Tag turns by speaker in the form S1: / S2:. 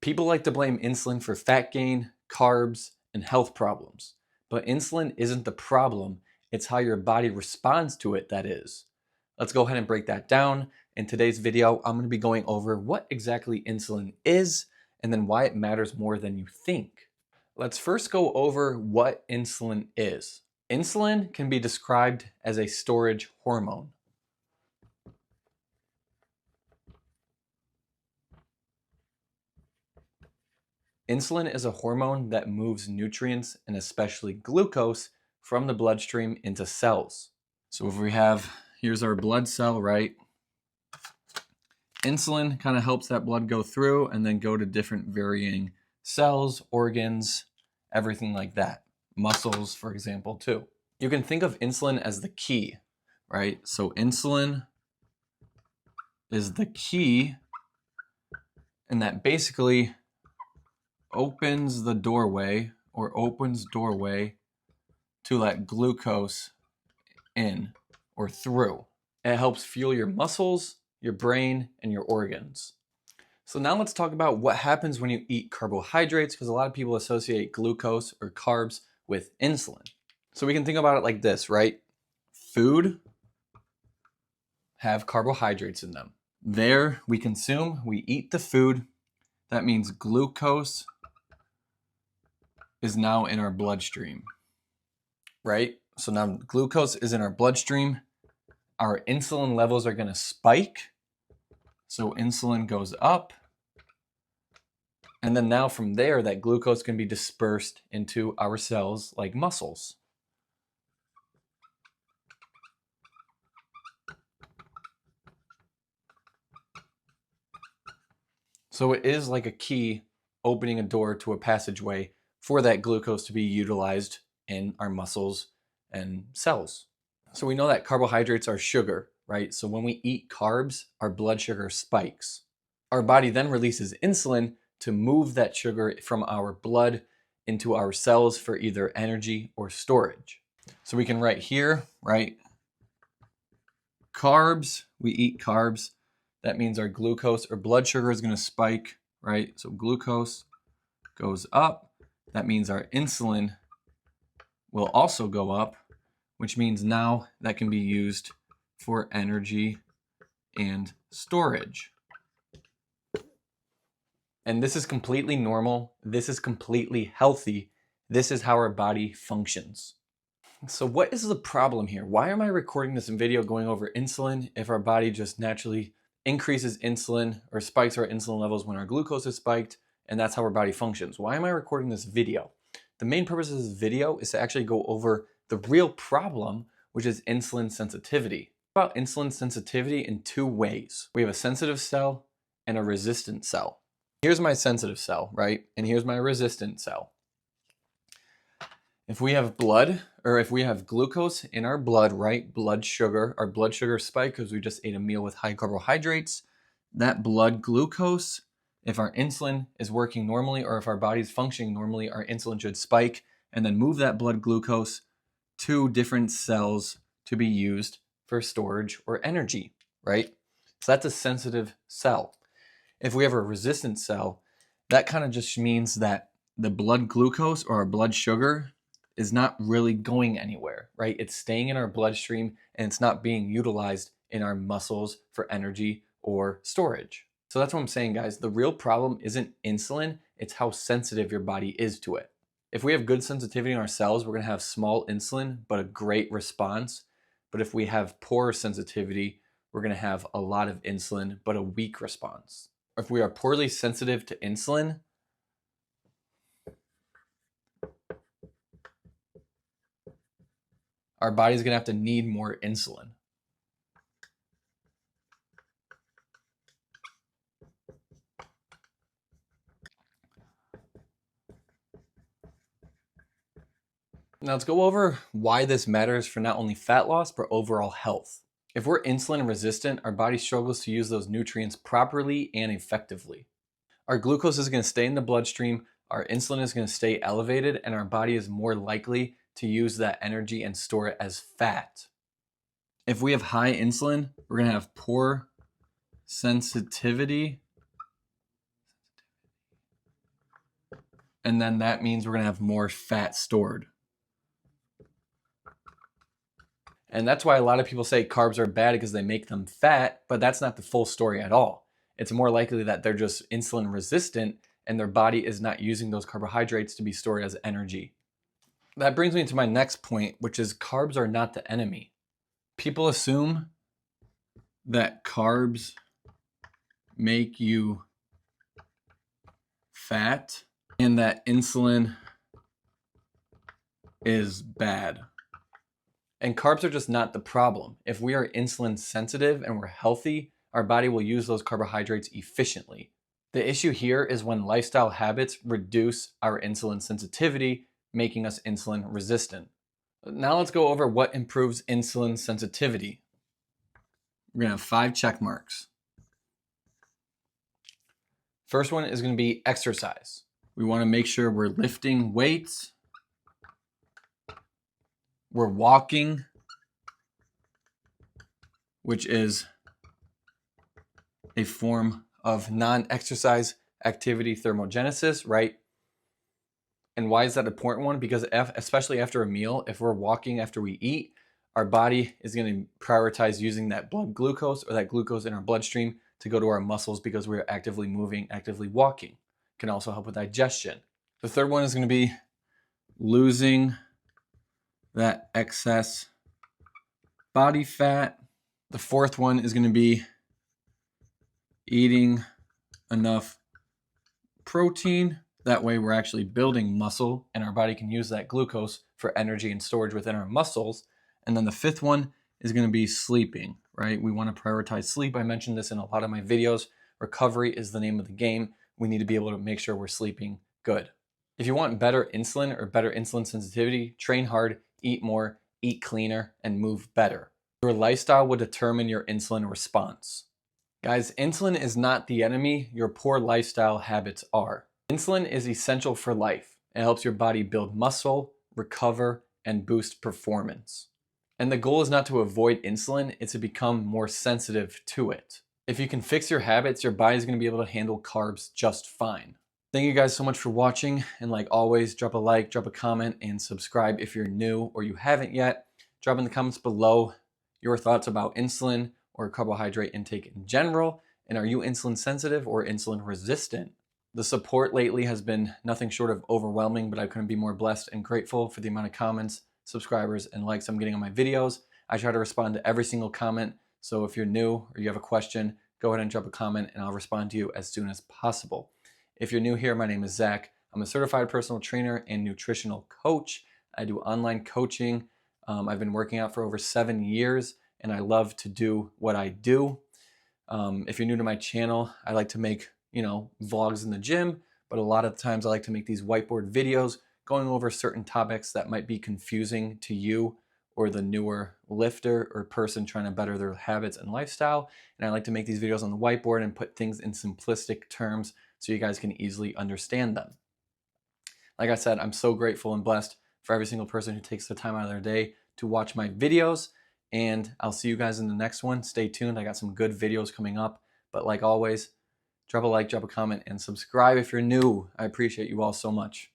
S1: People like to blame insulin for fat gain, carbs, and health problems. But insulin isn't the problem, it's how your body responds to it that is. Let's go ahead and break that down. In today's video, I'm going to be going over what exactly insulin is and then why it matters more than you think. Let's first go over what insulin is. Insulin can be described as a storage hormone. Insulin is a hormone that moves nutrients and especially glucose from the bloodstream into cells. So if we have, here's our blood cell, right? Insulin kind of helps that blood go through and then go to different varying cells, organs, everything like that. Muscles, for example, too. You can think of insulin as the key, right? So insulin is the key, and that basically opens the doorway or opens doorway to let glucose in or through. It helps fuel your muscles, your brain, and your organs. So now let's talk about what happens when you eat carbohydrates, because a lot of people associate glucose or carbs with insulin. So we can think about it like this, right? Food have carbohydrates in them. There we consume, we eat the food. That means glucose is now in our bloodstream, right? So now glucose is in our bloodstream. Our insulin levels are going to spike. So insulin goes up. And then now from there, that glucose can be dispersed into our cells like muscles. So it is like a key opening a door to a passageway for that glucose to be utilized in our muscles and cells. So we know that carbohydrates are sugar, right? So when we eat carbs, our blood sugar spikes. Our body then releases insulin to move that sugar from our blood into our cells for either energy or storage. So we can write here, right? Carbs, we eat carbs. That means our glucose or blood sugar is going to spike, right? So glucose goes up. That means our insulin will also go up, which means now that can be used for energy and storage. And this is completely normal. This is completely healthy. This is how our body functions. So what is the problem here? Why am I recording this video going over insulin if our body just naturally increases insulin or spikes our insulin levels when our glucose is spiked, and that's how our body functions? Why am I recording this video? The main purpose of this video is to actually go over the real problem, which is insulin sensitivity. About insulin sensitivity in two ways. We have a sensitive cell and a resistant cell. Here's my sensitive cell, right? And here's my resistant cell. If we have blood, or if we have glucose in our blood, right? Blood sugar, our blood sugar spike because we just ate a meal with high carbohydrates. That blood glucose, if our insulin is working normally or if our body's functioning normally, our insulin should spike and then move that blood glucose to different cells to be used for storage or energy, right? So that's a sensitive cell. If we have a resistant cell, that kind of just means that the blood glucose or our blood sugar is not really going anywhere, right? It's staying in our bloodstream and it's not being utilized in our muscles for energy or storage. So that's what I'm saying, guys. The real problem isn't insulin, it's how sensitive your body is to it. If we have good sensitivity in our cells, we're gonna have small insulin, but a great response. But if we have poor sensitivity, we're gonna have a lot of insulin, but a weak response. If we are poorly sensitive to insulin, our body's gonna have to need more insulin. Now let's go over why this matters for not only fat loss, but overall health. If we're insulin resistant, our body struggles to use those nutrients properly and effectively. Our glucose is gonna stay in the bloodstream, our insulin is gonna stay elevated, and our body is more likely to use that energy and store it as fat. If we have high insulin, we're gonna have poor sensitivity And then that means we're gonna have more fat stored. And that's why a lot of people say carbs are bad because they make them fat, but that's not the full story at all. It's more likely that they're just insulin resistant and their body is not using those carbohydrates to be stored as energy. That brings me to my next point, which is carbs are not the enemy. People assume that carbs make you fat and that insulin is bad. And carbs are just not the problem. If we are insulin sensitive and we're healthy, our body will use those carbohydrates efficiently. The issue here is when lifestyle habits reduce our insulin sensitivity, making us insulin resistant. Now let's go over what improves insulin sensitivity. We're gonna have 5 check marks. First one is gonna be exercise. We wanna make sure we're lifting weights, we're walking, which is a form of non-exercise activity thermogenesis, right? And why is that an important one? Because especially after a meal, if we're walking after we eat, our body is going to prioritize using that blood glucose or that glucose in our bloodstream to go to our muscles because we're actively moving, actively walking. Can also help with digestion. The third one is going to be losing that excess body fat. The fourth one is going to be eating enough protein. That way we're actually building muscle and our body can use that glucose for energy and storage within our muscles. And then the fifth one is going to be sleeping, right? We want to prioritize sleep. I mentioned this in a lot of my videos. Recovery is the name of the game. We need to be able to make sure we're sleeping good. If you want better insulin or better insulin sensitivity, train hard, eat more, eat cleaner, and move better. Your lifestyle will determine your insulin response. Guys, insulin is not the enemy. Your poor lifestyle habits are. Insulin is essential for life. It helps your body build muscle, recover, and boost performance. And the goal is not to avoid insulin, it's to become more sensitive to it. If you can fix your habits, your body is going to be able to handle carbs just fine. Thank you guys so much for watching. And like always, drop a like, drop a comment, and subscribe if you're new or you haven't yet. Drop in the comments below your thoughts about insulin or carbohydrate intake in general. And are you insulin sensitive or insulin resistant? The support lately has been nothing short of overwhelming, but I couldn't be more blessed and grateful for the amount of comments, subscribers, and likes I'm getting on my videos. I try to respond to every single comment. So if you're new or you have a question, go ahead and drop a comment and I'll respond to you as soon as possible. If you're new here, my name is Zach. I'm a certified personal trainer and nutritional coach. I do online coaching. I've been working out for over 7 years and I love to do what I do. If you're new to my channel, I like to make vlogs in the gym, but a lot of times I like to make these whiteboard videos going over certain topics that might be confusing to you or the newer lifter or person trying to better their habits and lifestyle. And I like to make these videos on the whiteboard and put things in simplistic terms so you guys can easily understand them. Like I said, I'm so grateful and blessed for every single person who takes the time out of their day to watch my videos. And I'll see you guys in the next one. Stay tuned. I got some good videos coming up. But like always, drop a like, drop a comment, and subscribe if you're new. I appreciate you all so much.